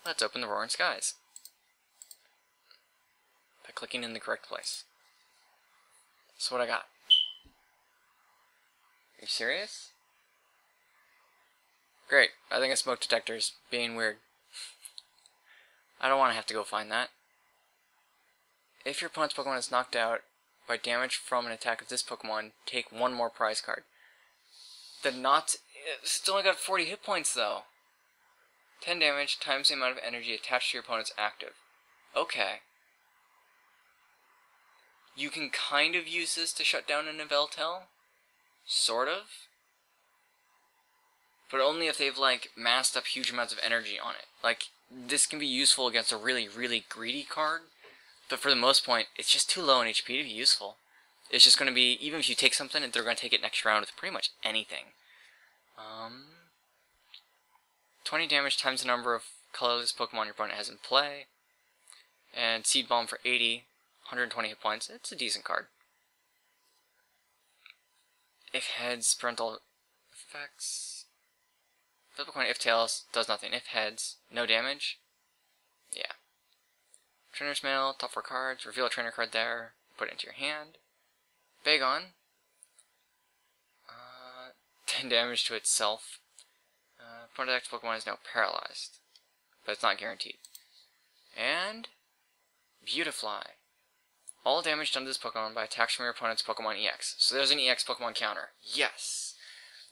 let's open the Roaring Skies by clicking in the correct place. So what I got? Are you serious? Great. I think a smoke detector's being weird. I don't want to have to go find that. If your opponent's Pokemon is knocked out by damage from an attack of this Pokemon, take one more prize card. It's only got 40 hit points though. 10 damage times the amount of energy attached to your opponent's active. Okay. You can kind of use this to shut down a Yveltal. Sort of. But only if they've, like, massed up huge amounts of energy on it. Like, this can be useful against a really, really greedy card. But for the most part, it's just too low in HP to be useful. It's just going to be, even if you take something, they're going to take it next round with pretty much anything. 20 damage times the number of colorless Pokemon your opponent has in play. And Seed Bomb for 80, 120 hit points. It's a decent card. If heads, parental effects. Flip a coin if tails, does nothing. If heads, no damage. Yeah. Trainer's Mail, top 4 cards, reveal a trainer card there, put it into your hand. Bagon. 10 damage to itself. Opponent's Pokemon is now paralyzed, but it's not guaranteed. And Beautifly. All damage done to this Pokemon by attacks from your opponent's Pokemon EX. So there's an EX Pokemon counter. Yes!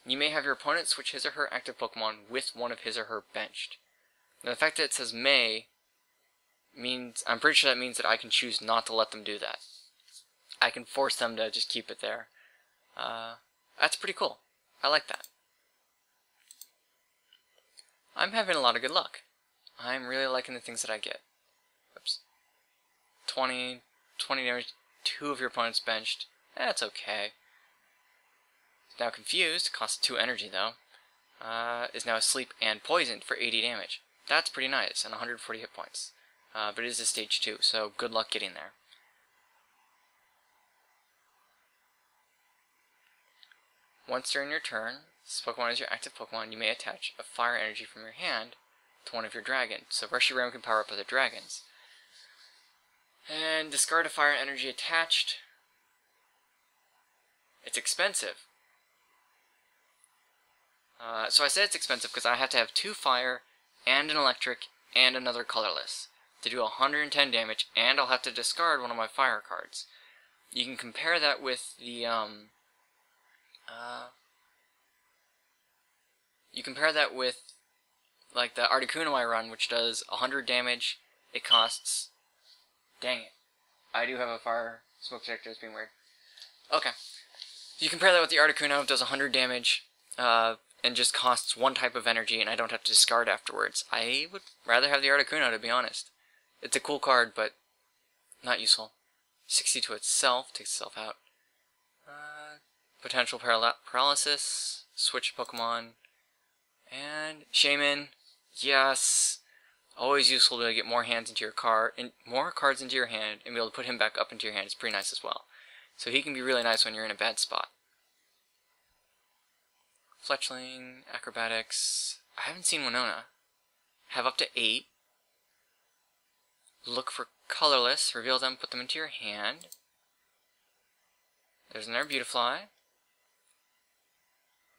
You may have your opponent switch his or her active Pokemon with one of his or her benched. Now the fact that it says may means, I'm pretty sure that means that I can choose not to let them do that. I can force them to just keep it there. That's pretty cool. I like that. I'm having a lot of good luck. I'm really liking the things that I get. Oops. 20 damage, 2 of your opponent's benched. That's okay. Now confused, costs 2 energy though. Is now asleep and poisoned for 80 damage. That's pretty nice, and 140 hit points. But it is a stage 2, so good luck getting there. Once during your turn, this Pokemon is your active Pokemon, you may attach a fire energy from your hand to one of your dragons. So Reshiram can power up other dragons. And discard a fire energy attached. It's expensive. So I said it's expensive because I have to have 2 fire and an electric and another colorless to do 110 damage, and I'll have to discard one of my fire cards. You can compare that with the like the Articuno I run, which does 100 damage. It costs, dang it, I do have a fire smoke detector. It's being weird. Okay, you compare that with the Articuno, it does 100 damage, and just costs 1 type of energy, and I don't have to discard afterwards. I would rather have the Articuno, to be honest. It's a cool card, but not useful. 60 to itself, takes itself out. Potential paralysis, switch Pokemon, and Shaman. Yes, always useful to get more hands into your card, and more cards into your hand, and be able to put him back up into your hand. It's pretty nice as well. So he can be really nice when you're in a bad spot. Fletchling, Acrobatics. I haven't seen Winona. Have up to 8. Look for colorless, reveal them, put them into your hand. There's another Beautifly.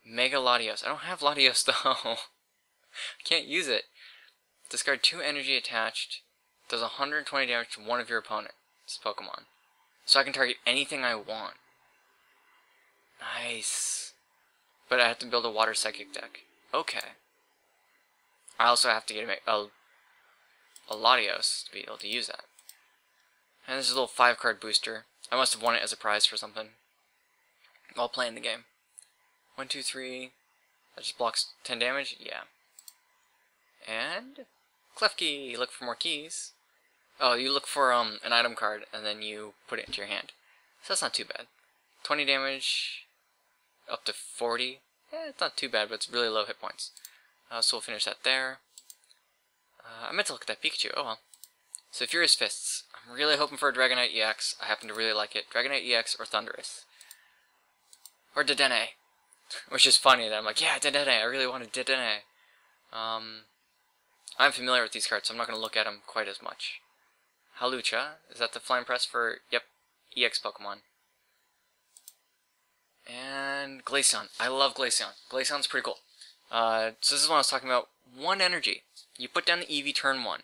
Mega Latios. I don't have Latios though. I can't use it. Discard 2 energy attached. Does 120 damage to one of your opponent's Pokemon. So I can target anything I want. Nice. But I have to build a Water Psychic deck. Okay. I also have to get a Latios to be able to use that. And this is a little 5-card booster. I must have won it as a prize for something while playing the game. 1, 2, 3. That just blocks 10 damage? Yeah. And Klefki. Look for more keys. Oh, you look for an item card and then you put it into your hand. So that's not too bad. 20 damage, up to 40. Yeah, it's not too bad, but it's really low hit points. So we'll finish that there. I meant to look at that Pikachu. Oh well. So Furious Fists. I'm really hoping for a Dragonite EX. I happen to really like it. Dragonite EX or Thundurus. Or Dedenne. Which is funny that I'm like, yeah, Dedenne. I really wanted Dedenne. I'm familiar with these cards, so I'm not going to look at them quite as much. Hawlucha, is that the Flying Press for, yep, EX Pokemon. And Glaceon. I love Glaceon. Glaceon's pretty cool. So this is what I was talking about. 1 energy. You put down the EV turn 1.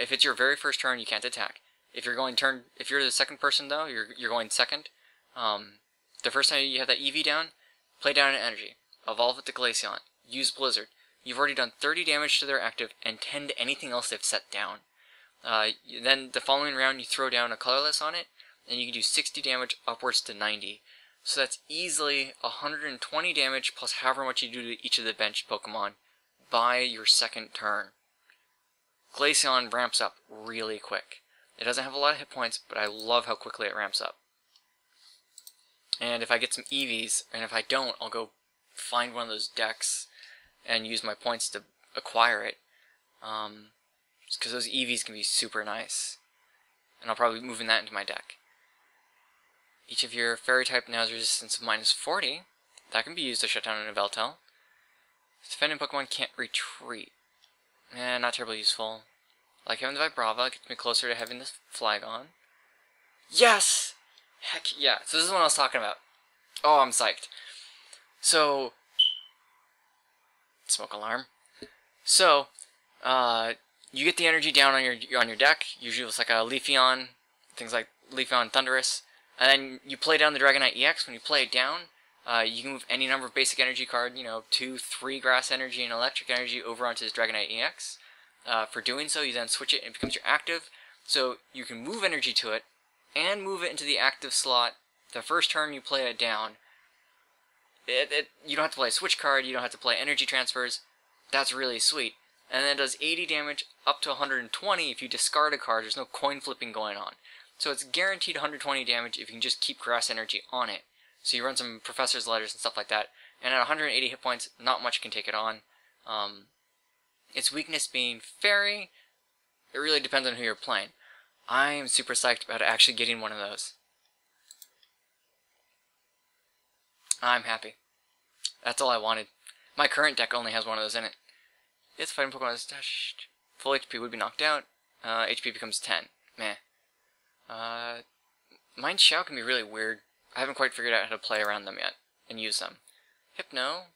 If it's your very first turn, you can't attack. If you're the second person though, you're going second. The first time you have that EV down, play down an energy. Evolve it to Glaceon. Use Blizzard. You've already done 30 damage to their active and 10 to anything else they've set down. Then the following round you throw down a colorless on it, and you can do 60 damage upwards to 90. So that's easily 120 damage plus however much you do to each of the bench Pokemon by your second turn. Glaceon ramps up really quick. It doesn't have a lot of hit points, but I love how quickly it ramps up. And if I get some EVs, and if I don't, I'll go find one of those decks and use my points to acquire it. Because those EVs can be super nice. And I'll probably be moving that into my deck. Each of your Fairy type now has resistance of -40. That can be used to shut down an Yveltal. Defending Pokemon can't retreat. Not terribly useful. Like having the Vibrava, it gets me closer to having this Flygon. Yes! Heck yeah. So this is what I was talking about. Oh, I'm psyched. So, smoke alarm. So, you get the energy down on your deck. Usually it's like a Leafeon, things like Leafeon, Thundurus, and then you play down the Dragonite EX. When you play it down, you can move any number of basic energy card, 2, 3 grass energy and electric energy over onto this Dragonite EX. For doing so, you then switch it and it becomes your active. So you can move energy to it and move it into the active slot the first turn you play it down. You don't have to play a switch card, you don't have to play energy transfers. That's really sweet. And then it does 80 damage up to 120 if you discard a card. There's no coin flipping going on. So it's guaranteed 120 damage if you can just keep grass energy on it. So you run some Professor's Letters and stuff like that. And at 180 hit points, not much can take it on. Its weakness being Fairy, it really depends on who you're playing. I am super psyched about actually getting one of those. I'm happy. That's all I wanted. My current deck only has one of those in it. If the fighting Pokemon is touched, full HP would be knocked out. HP becomes 10. Meh. Mind Shao can be really weird. I haven't quite figured out how to play around them yet and use them. Hypno.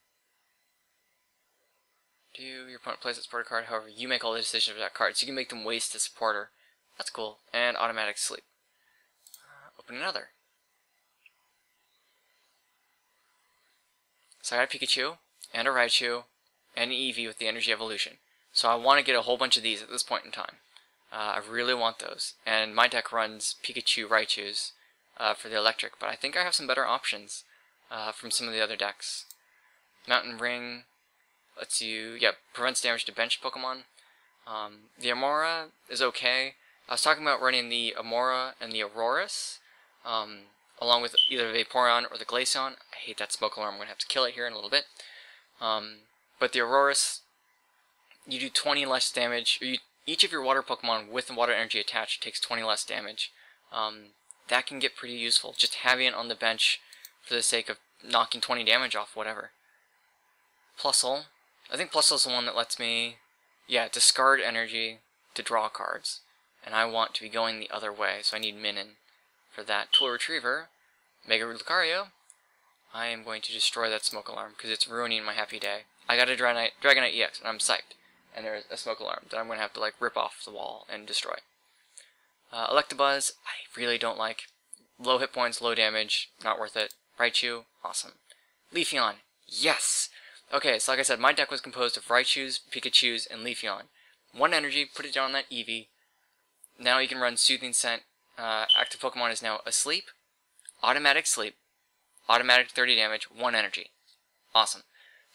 Do your opponent plays a supporter card, however, you make all the decisions for that card, so you can make them waste a supporter. That's cool. And automatic sleep. Open another. So I got a Pikachu, and a Raichu, and an Eevee with the Energy Evolution. So I want to get a whole bunch of these at this point in time. I really want those. And my deck runs Pikachu Raichus for the electric, but I think I have some better options from some of the other decks. Mountain Ring lets you, prevents damage to bench Pokemon. The Amora is okay. I was talking about running the Amora and the Aurorus, along with either the Vaporeon or the Glaceon. I hate that smoke alarm. I'm going to have to kill it here in a little bit. But the Aurorus, you do 20 less damage. Each of your water Pokemon with water energy attached takes 20 less damage. That can get pretty useful, just having it on the bench for the sake of knocking 20 damage off whatever. Plusle. I think Plusle is the one that lets me, discard energy to draw cards. And I want to be going the other way, so I need Minun for that. Tool Retriever, Megawrite-Kidneydog. I am going to destroy that smoke alarm because it's ruining my happy day. I got a Dragonite EX and I'm psyched. And there's a smoke alarm that I'm going to have to rip off the wall and destroy. Electabuzz, I really don't like. Low hit points, low damage, not worth it. Raichu, awesome. Leafeon, yes! Okay, so like I said, my deck was composed of Raichus, Pikachus, and Leafeon. 1 energy, put it down on that Eevee. Now you can run Soothing Scent. Active Pokemon is now asleep. Automatic sleep. Automatic 30 damage, 1 energy. Awesome.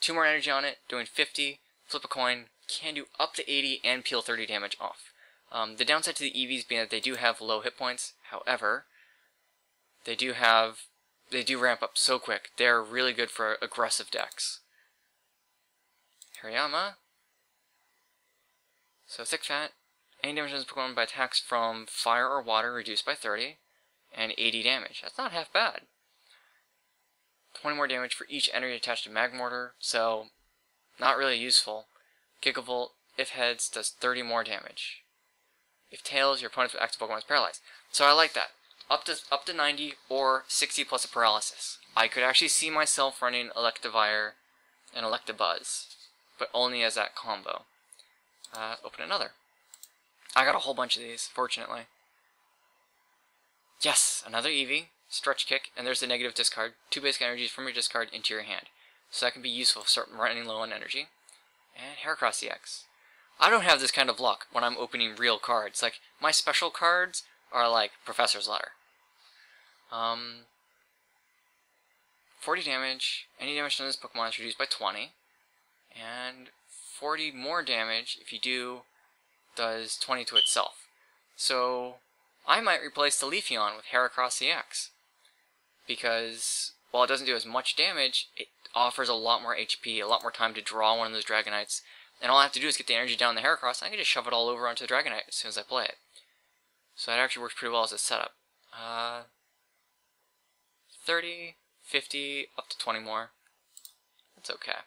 2 more energy on it, doing 50. Flip a coin. Can do up to 80 and peel 30 damage off. The downside to the EVs being that they do have low hit points. However, they do ramp up so quick. They're really good for aggressive decks. Hariyama. So Thick Fat. Any damage on this Pokemon by attacks from fire or water reduced by 30. And 80 damage. That's not half bad. 20 more damage for each energy attached to Magmortar. So, not really useful. Gigavolt If heads, does 30 more damage. If tails, your opponent's active Pokemon is paralyzed. So I like that. Up to 90 or 60 plus a paralysis. I could actually see myself running Electivire and Electabuzz, but only as that combo. Open another. I got a whole bunch of these, fortunately. Yes, another Eevee, Stretch Kick, and there's the negative discard. 2 basic energies from your discard into your hand. So that can be useful if you start running low on energy. And Heracross EX. I don't have this kind of luck when I'm opening real cards. Like, my special cards are like Professor's Letter. 40 damage. Any damage done to this Pokemon is reduced by 20. And 40 more damage, if you do, does 20 to itself. So I might replace the Leafeon with Heracross EX. Because while it doesn't do as much damage, it offers a lot more HP, a lot more time to draw one of those Dragonites. And all I have to do is get the energy down the Heracross, and I can just shove it all over onto the Dragonite as soon as I play it. So that actually works pretty well as a setup. 30, 50, up to 20 more. That's okay.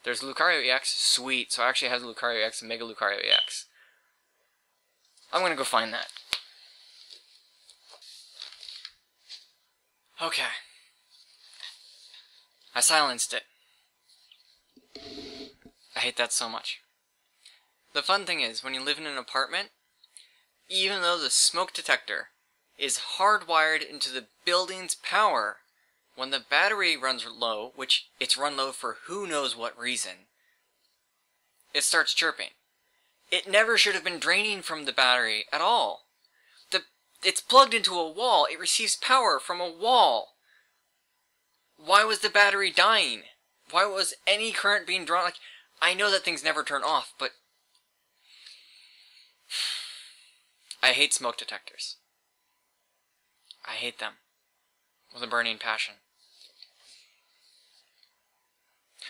There's Lucario EX, sweet. So I actually have the Lucario EX and Mega Lucario EX. I'm gonna go find that. Okay. I silenced it. I hate that so much. The fun thing is, when you live in an apartment, even though the smoke detector is hardwired into the building's power, when the battery runs low, which it's run low for who knows what reason, it starts chirping. It never should have been draining from the battery at all. It's plugged into a wall. It receives power from a wall. Why was the battery dying? Why was any current being drawn? Like, I know that things never turn off, but I hate smoke detectors. I hate them with a burning passion.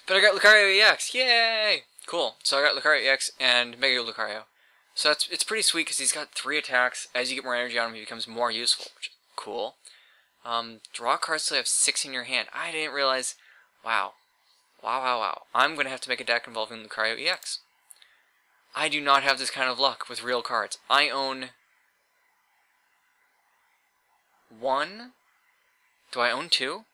But I got Lucario EX, yay! Cool. So I got Lucario EX and Mega Lucario. So it's pretty sweet because he's got 3 attacks. As you get more energy on him, he becomes more useful, which is cool. Draw cards till you have 6 in your hand. I didn't realize. Wow. Wow. I'm going to have to make a deck involving Lucario EX. I do not have this kind of luck with real cards. I own 1. Do I own 2?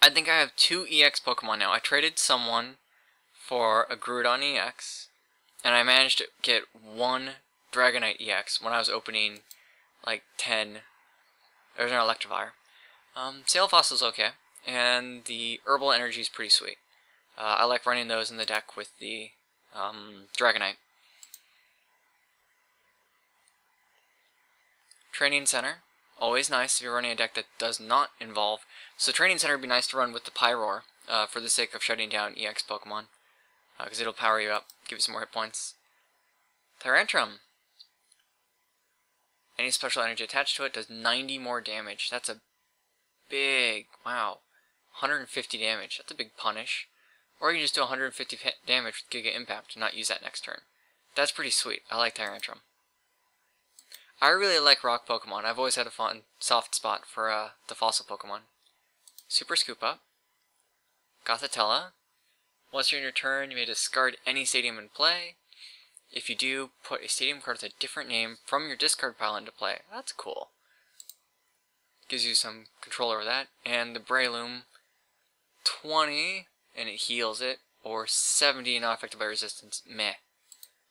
I think I have 2 EX Pokemon now. I traded someone for a Groudon EX, and I managed to get 1 Dragonite EX when I was opening like 10. There's an Electivire. Sail Fossil's okay, and the Herbal Energy is pretty sweet. I like running those in the deck with the Dragonite. Training Center, always nice if you're running a deck that does not involve. So Training Center would be nice to run with the Pyroar for the sake of shutting down EX Pokemon, because it'll power you up, give you some more hit points. Tyrantrum. Any special energy attached to it does 90 more damage. That's a big, wow, 150 damage. That's a big punish. Or you can just do 150 damage with Giga Impact and not use that next turn. That's pretty sweet. I like Tyrantrum. I really like rock Pokemon. I've always had a fun, soft spot for the fossil Pokemon. Super Scoop Up. Gothitella. Once you're in your turn, you may discard any stadium in play. If you do, put a stadium card with a different name from your discard pile into play. That's cool. Gives you some control over that. And the Breloom, 20, and it heals it, or 70 not affected by resistance. Meh.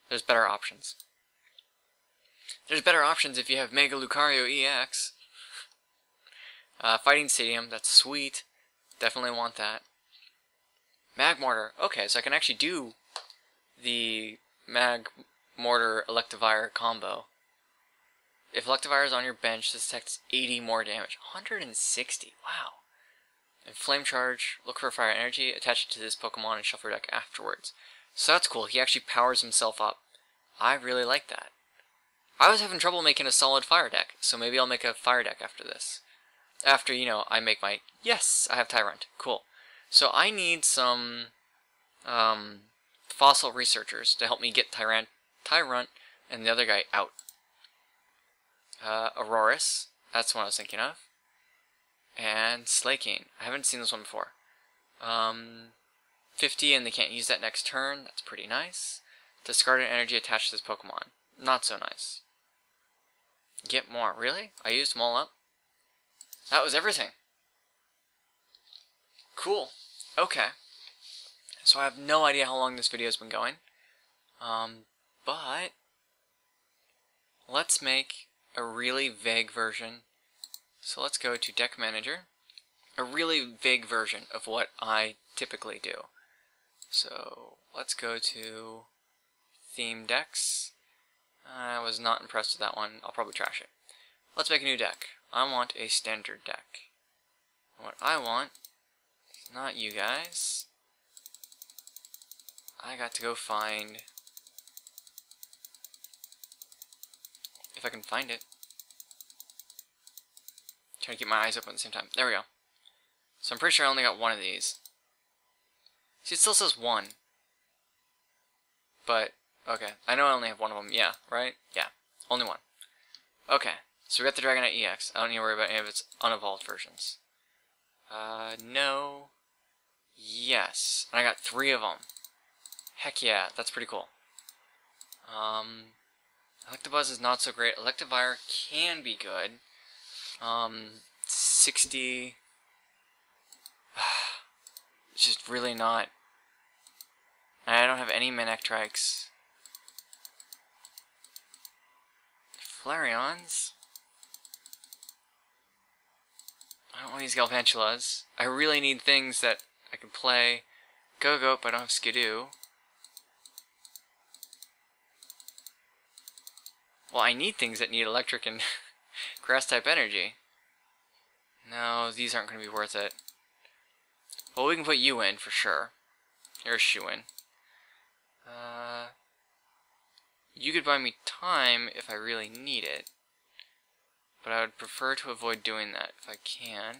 There's better options. There's better options if you have Mega Lucario EX. Fighting Stadium, that's sweet. Definitely want that. Magmortar. Okay, so I can actually do the Magmortar Electivire combo. If Electivire is on your bench, this takes 80 more damage. 160. Wow. And Flame Charge, look for Fire Energy, attach it to this Pokemon and shuffle your deck afterwards. So that's cool. He actually powers himself up. I really like that. I was having trouble making a solid fire deck, so maybe I'll make a fire deck after this. After, you know, I make my... Yes! I have Tyrant. Cool. So I need some fossil researchers to help me get Tyrant and the other guy out. Aurorus. That's what I was thinking of. And Slaking. I haven't seen this one before. 50 and they can't use that next turn. That's pretty nice. Discarded energy attached to this Pokemon. Not so nice. Get more. Really? I used them all up? That was everything. Cool. Okay. So I have no idea how long this video has been going. But let's make a really vague version. So let's go to Deck Manager. A really vague version of what I typically do. So let's go to Theme Decks. I was not impressed with that one. I'll probably trash it. Let's make a new deck. I want a standard deck. What I want is not you guys. I got to go find, if I can find it. Trying to keep my eyes open at the same time. There we go. So I'm pretty sure I only got one of these. See, it still says one. But, okay. I know I only have one of them. Yeah, right? Yeah. Only one. Okay. So we got the Dragonite EX. I don't need to worry about any of its unevolved versions. No. Yes. And I got 3 of them. Heck yeah. That's pretty cool. Electabuzz is not so great. Electivire can be good. 60... It's just really not. I don't have any Manectrics. Flareons. I don't want these Galvantulas. I really need things that I can play. Go-Go, but I don't have Skidoo. Well, I need things that need electric and grass-type energy. No, these aren't going to be worth it. Well, we can put you in, for sure. You're a shoo-in. You could buy me time if I really need it. But I would prefer to avoid doing that if I can.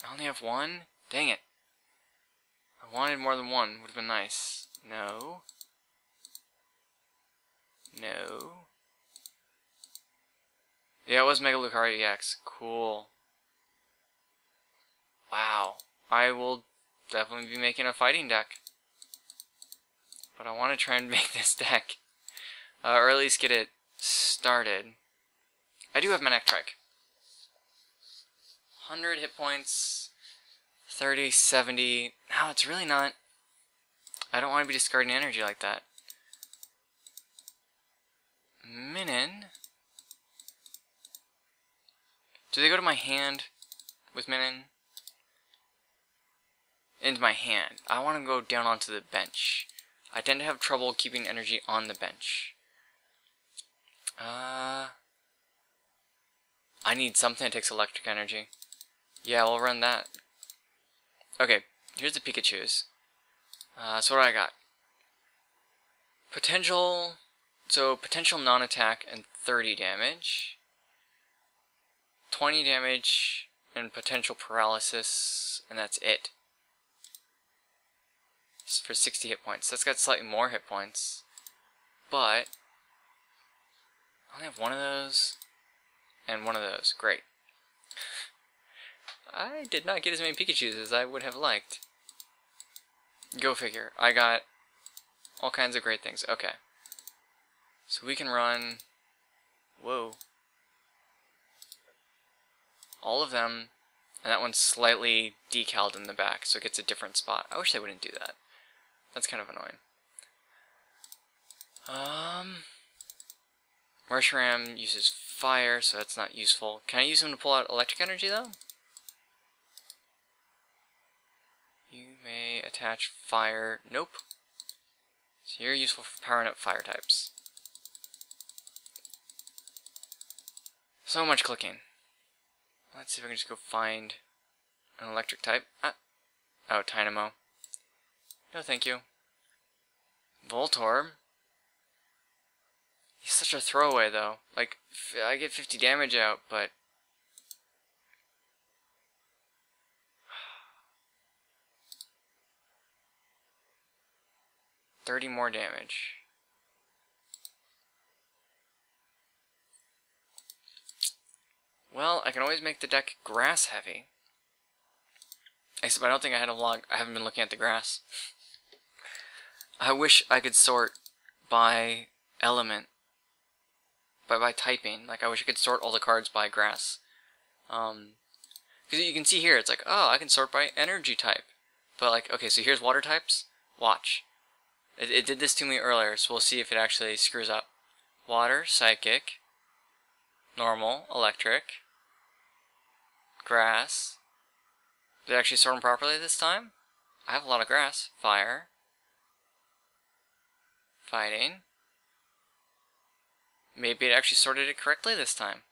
I only have one? Dang it. I wanted more than one. Would have been nice. No. No. Yeah, it was Mega Lucario EX. Cool. Wow. I will definitely be making a fighting deck. But I want to try and make this deck. Or at least get it started. I do have Manectric. 100 hit points. 30, 70. No, it's really not. I don't want to be discarding energy like that. Minun. Do they go to my hand with Minun? Into my hand. I want to go down onto the bench. I tend to have trouble keeping energy on the bench. I need something that takes electric energy. Yeah, we'll run that. Okay, here's the Pikachus. So what do I got? Potential... So, potential non-attack and 30 damage. 20 damage and potential paralysis, and that's it. For 60 hit points. That's got slightly more hit points. But I only have one of those and one of those. Great. I did not get as many Pikachus as I would have liked. Go figure. I got all kinds of great things. Okay. So we can run... Whoa. All of them. And that one's slightly decaled in the back, so it gets a different spot. I wish they wouldn't do that. That's kind of annoying. Reshiram uses fire, so that's not useful. Can I use him to pull out electric energy, though? You may attach fire. Nope. So you're useful for powering up fire types. So much clicking. Let's see if I can just go find an electric type. Oh, Tynamo. No, thank you. Voltorb. He's such a throwaway, though. Like, I get 50 damage out, but... $30 more damage. Well, I can always make the deck grass heavy. Except I don't think I had a log. I haven't been looking at the grass. I wish I could sort by element, by typing. Like I wish I could sort all the cards by grass. Because you can see here, it's like, oh, I can sort by energy type. But like, okay, so here's water types. Watch. It did this to me earlier, so we'll see if it actually screws up. Water, psychic, normal, electric, grass. Did it actually sort them properly this time? I have a lot of grass. Fire. Fighting. Maybe it actually sorted it correctly this time.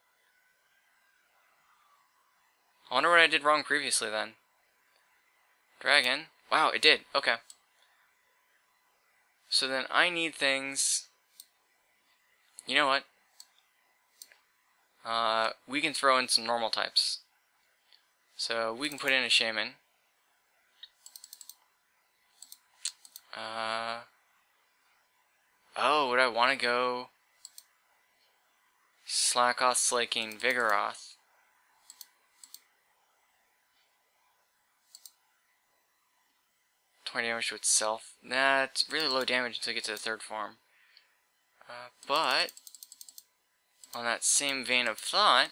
I wonder what I did wrong previously then. Dragon. Wow, it did. Okay. So then I need things... You know what? We can throw in some normal types. So we can put in a shaman. Oh, would I want to go Slackoth, Slaking, Vigoroth? $20 damage to itself. Nah, it's really low damage until you get to the third form. But on that same vein of thought,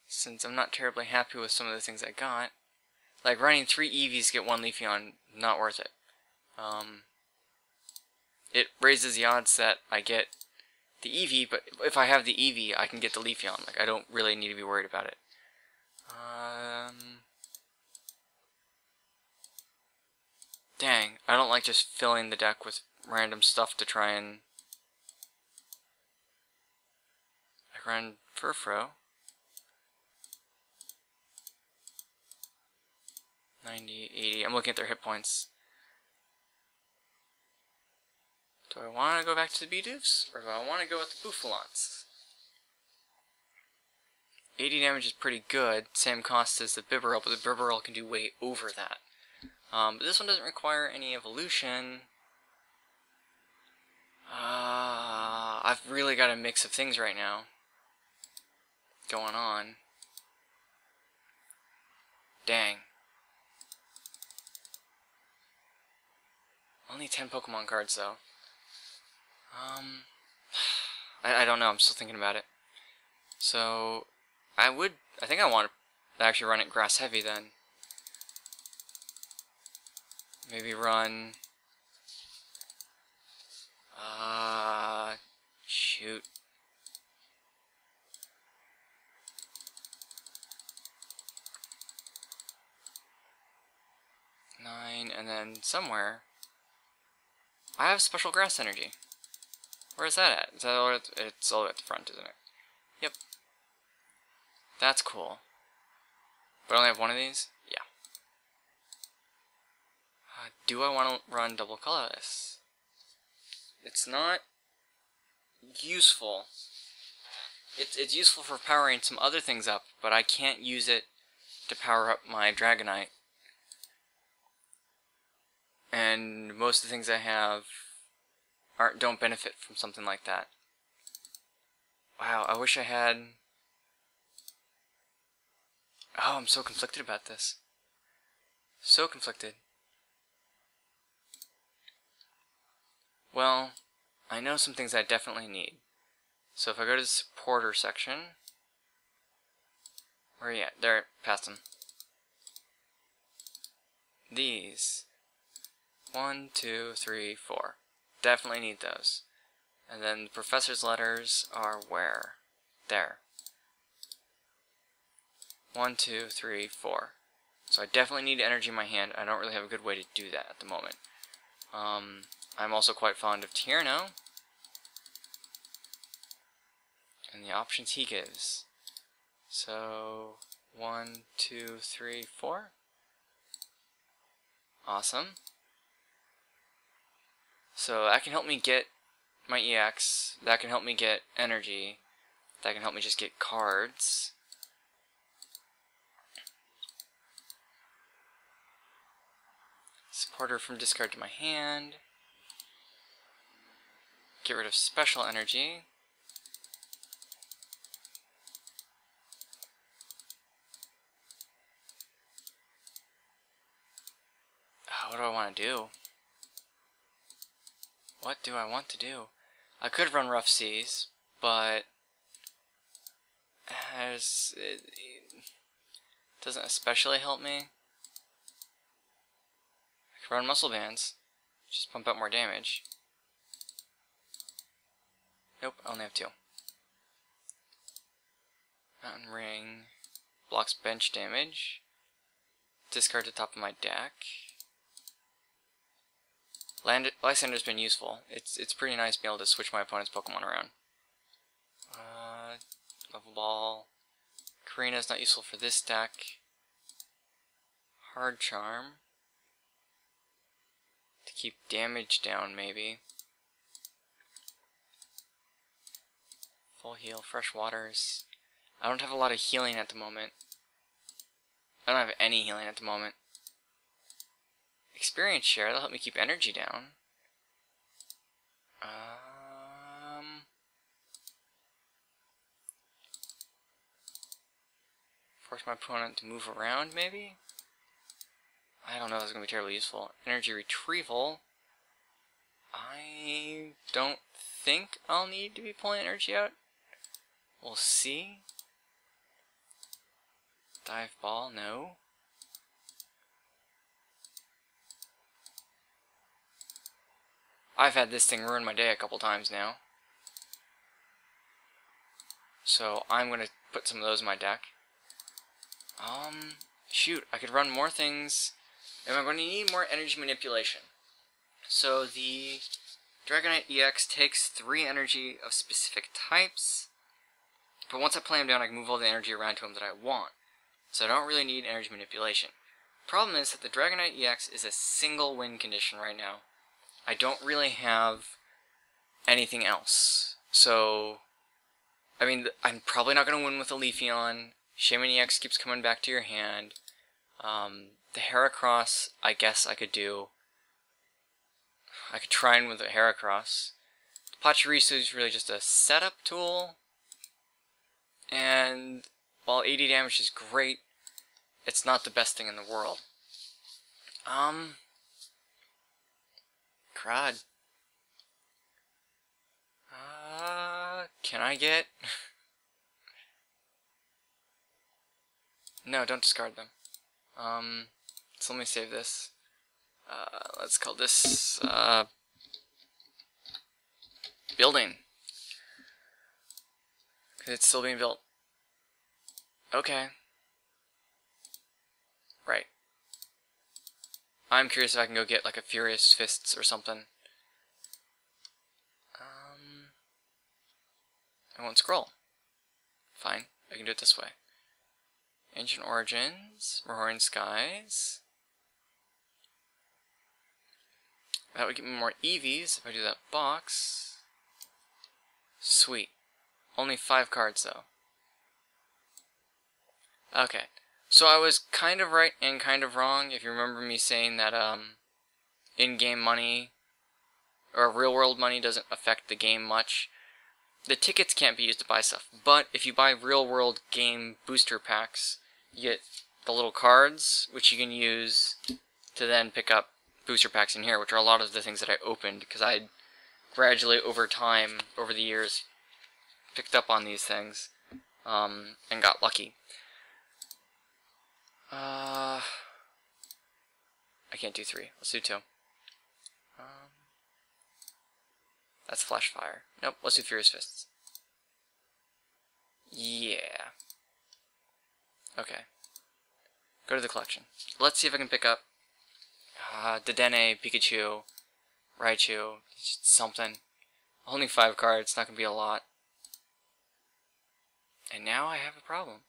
since I'm not terribly happy with some of the things I got, like running 3 EVs to get 1 Leafeon, not worth it. It raises the odds that I get the EV, but if I have the EV, I can get the Leafeon. Like, I don't really need to be worried about it. Dang, I don't like just filling the deck with random stuff to try and... I run Furfro. 90, 80. I'm looking at their hit points. Do I want to go back to the Bidoofs, or do I want to go with the Bouffalants? 80 damage is pretty good, same cost as the Bibarel, but the Bibarel can do way over that. But this one doesn't require any evolution. I've really got a mix of things right now going on. Dang. Only 10 Pokemon cards, though. I don't know, I'm still thinking about it. So, I think I want to actually run it grass heavy then. Maybe run... shoot. Nine, and then somewhere... I have special grass energy. Where is that at? Is that all at, it's all at the front, isn't it? Yep. That's cool. But I only have one of these? Yeah. Do I want to run double colorless? It's not useful. It's useful for powering some other things up, but I can't use it to power up my Dragonite. And most of the things I have don't benefit from something like that. Wow, I wish I had... Oh, I'm so conflicted about this. So conflicted. Well, I know some things I definitely need. So if I go to the supporter section... Where are you at? There, past them. These. 1, 2, 3, 4. Definitely need those. And then the professor's letters are where? There. 1, 2, 3, 4. So I definitely need energy in my hand. I don't really have a good way to do that at the moment. I'm also quite fond of Tierno. And the options he gives. So, 1, 2, 3, 4. Awesome. So that can help me get my EX. That can help me get energy. That can help me just get cards. Supporter from discard to my hand. Get rid of special energy. What do I want to do? What do I want to do? I could run Rough Seas, but it doesn't especially help me. I could run Muscle Bands, just pump out more damage. Nope, I only have 2. Mountain Ring blocks bench damage. Discard the top of my deck. Lysander's been useful. It's pretty nice being able to switch my opponent's Pokemon around. Level Ball. Karina's not useful for this deck. Hard Charm. To keep damage down, maybe. Full Heal, Fresh Waters. I don't have a lot of healing at the moment. I don't have any healing at the moment. Experience Share, that'll help me keep energy down. Force my opponent to move around, maybe? I don't know if that's going to be terribly useful. Energy Retrieval. I don't think I'll need to be pulling energy out. We'll see. Dive Ball, no. I've had this thing ruin my day a couple times now. So I'm going to put some of those in my deck. Shoot, I could run more things. Am I going to need more energy manipulation? So the Dragonite EX takes 3 energy of specific types. But once I play him down, I can move all the energy around to him that I want. So I don't really need energy manipulation. Problem is that the Dragonite EX is a single win condition right now. I don't really have anything else. So, I mean, I'm probably not going to win with a Leafeon. Shaman EX keeps coming back to your hand. The Heracross, I guess I could do. I could try and with a Heracross. Pachirisu is really just a setup tool. And while 80 damage is great, it's not the best thing in the world. Crud. Can I get... No, don't discard them. So let me save this. Let's call this, building. Because it's still being built. Okay. Right. I'm curious if I can go get like a Furious Fists or something. I won't scroll. Fine, I can do it this way. Ancient Origins, Roaring Skies. That would give me more EVs if I do that box. Sweet. Only 5 cards though. Okay. So I was kind of right and kind of wrong, if you remember me saying that in-game money or real-world money doesn't affect the game much. The tickets can't be used to buy stuff, but if you buy real-world game booster packs, you get the little cards, which you can use to then pick up booster packs in here, which are a lot of the things that I opened, because I gradually, over time, over the years, picked up on these things, and got lucky. I can't do 3. Let's do 2. That's Flash Fire. Nope, let's do Furious Fists. Yeah. Okay. Go to the collection. Let's see if I can pick up Dedenne, Pikachu, Raichu, just something. Only 5 cards, not gonna be a lot. And now I have a problem.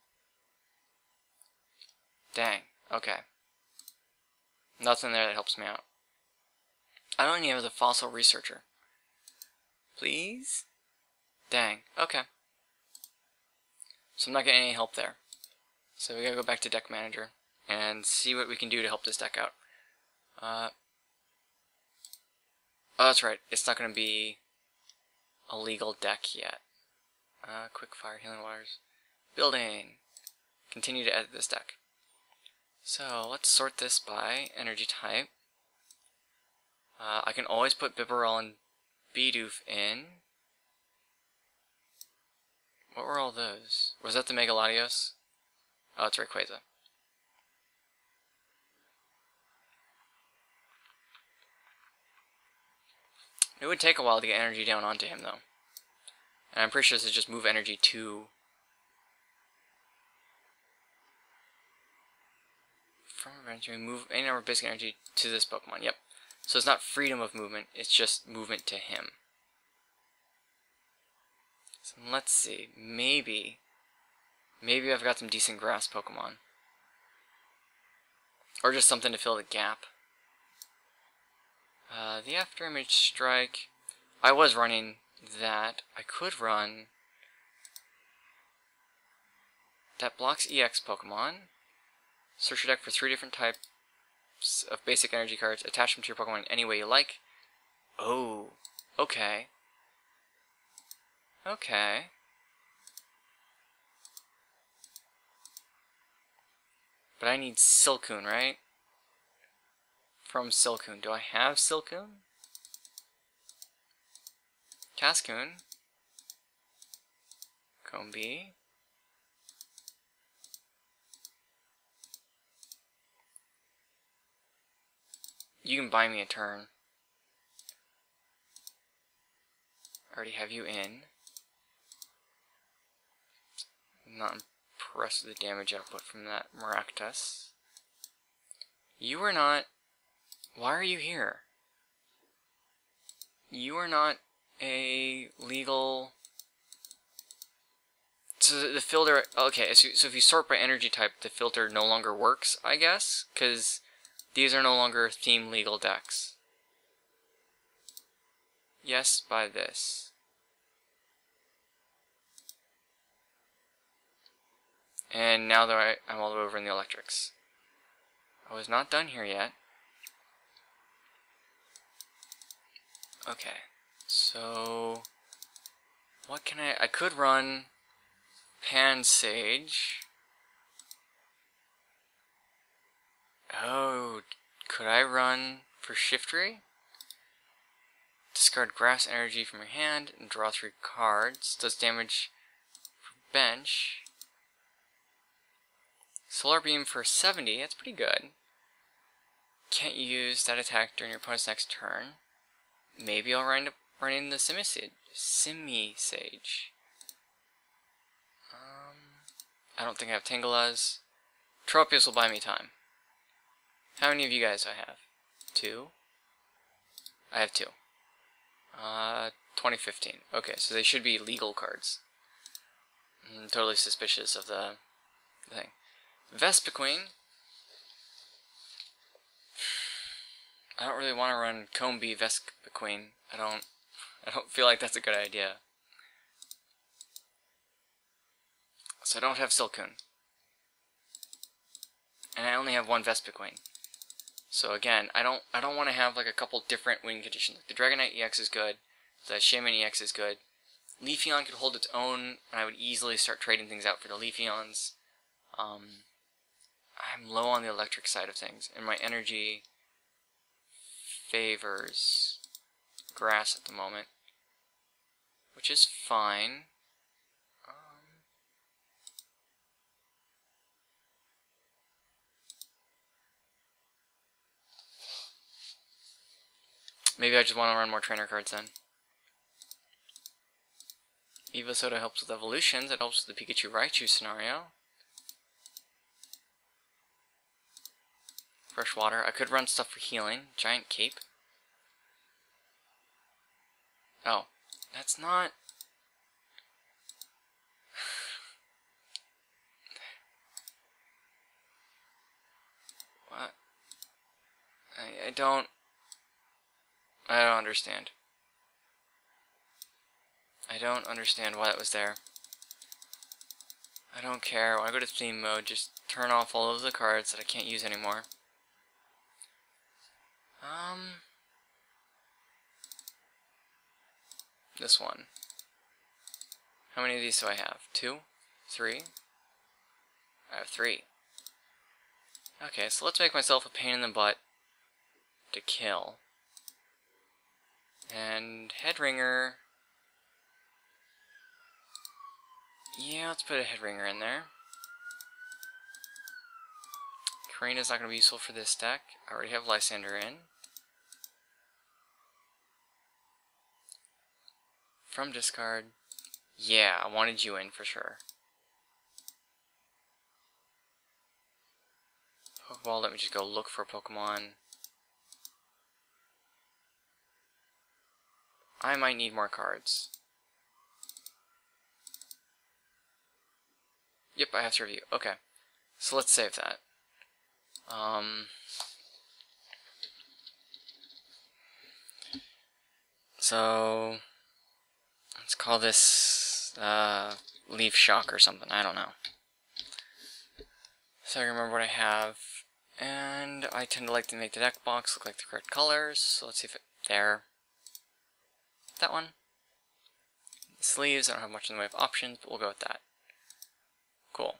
Dang, okay. Nothing there that helps me out. I don't even have the Fossil Researcher. Please? Dang, okay. So I'm not getting any help there. So we gotta go back to Deck Manager and see what we can do to help this deck out. Oh, that's right. It's not gonna be a legal deck yet. Quick Fire, Healing Waters. Building. Continue to edit this deck. So let's sort this by energy type. I can always put Bibarel and Bidoof in. What were all those? Was that the Mega Latios? Oh, it's Rayquaza. It would take a while to get energy down onto him, though. And I'm pretty sure this is just move energy to... From energy, move any number of basic energy to this Pokemon. Yep. So it's not freedom of movement, it's just movement to him. So let's see. Maybe I've got some decent grass Pokemon. Or just something to fill the gap. The After Image Strike... I was running that. I could run that blocks EX Pokemon. Search your deck for 3 different types of basic energy cards. Attach them to your Pokemon in any way you like. Oh, okay. Okay. But I need Silcoon, right? From Silcoon. Do I have Silcoon? Cascoon. Combee. You can buy me a turn. I already have you in. I'm not impressed with the damage output from that Maractus. You are not... Why are you here? You are not a legal... So the filter... Okay, so if you sort by energy type, the filter no longer works, I guess? Because these are no longer theme legal decks. Yes, by this. And now that I'm all the way over in the electrics. I was not done here yet. Okay, so what can I could run Pansage. Oh, could I run for Shiftry? Discard grass energy from your hand and draw 3 cards. Does damage for bench. Solar Beam for 70, that's pretty good. Can't use that attack during your opponent's next turn. Maybe I'll run in the Simisage. I don't think I have Tingalaz. Tropius will buy me time. How many of you guys do I have? 2? I have 2. 2015. Okay, so they should be legal cards. I'm totally suspicious of the thing. Vespiquen. I don't really want to run Combee Vespiquen. I don't feel like that's a good idea. So I don't have Silcoon. And I only have 1 Vespiquen. So again, I don't want to have like a couple different win conditions. Like the Dragonite EX is good, the Shaman EX is good. Leafeon could hold its own, and I would easily start trading things out for the Leafeons. I'm low on the electric side of things, and my energy favors grass at the moment, which is fine. Maybe I just want to run more trainer cards then. Evo Soda helps with evolutions. It helps with the Pikachu Raichu scenario. Fresh water. I could run stuff for healing. Giant Cape. Oh, that's not... What? I don't understand. I don't understand why that was there. I don't care. When I go to theme mode, just turn off all of the cards that I can't use anymore. This one. How many of these do I have? 2? 3? I have 3. Okay, so let's make myself a pain in the butt to kill. And head ringer. Yeah, let's put a head ringer in there. Karina's not going to be useful for this deck. I already have Lysander in. From discard. Yeah, I wanted you in for sure. Pokeball, let me just go look for Pokemon. I might need more cards. Yep, I have to review. Okay. So let's save that. So let's call this Leaf Shock or something. I don't know. So I remember what I have, and I tend to like to make the deck box look like the correct colors. So let's see if it's there. That one. The sleeves, I don't have much in the way of options, but we'll go with that. Cool.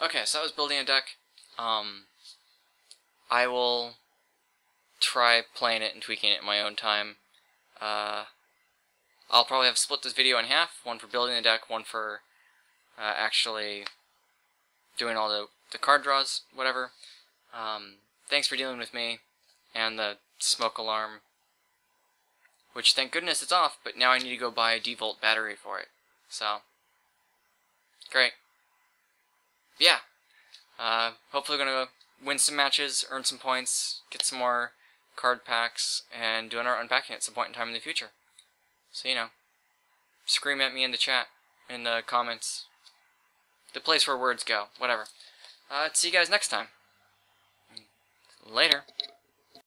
Okay, so that was building a deck. I will try playing it and tweaking it in my own time. I'll probably have split this video in half, one for building the deck, one for actually doing all the card draws, whatever. Thanks for dealing with me and the smoke alarm, which thank goodness it's off, but now I need to go buy a D-volt battery for it. So, great. Yeah. Hopefully we're going to win some matches, earn some points, get some more card packs, and do another unpacking at some point in time in the future. So, you know, scream at me in the chat, in the comments, the place where words go, whatever. See you guys next time. Later.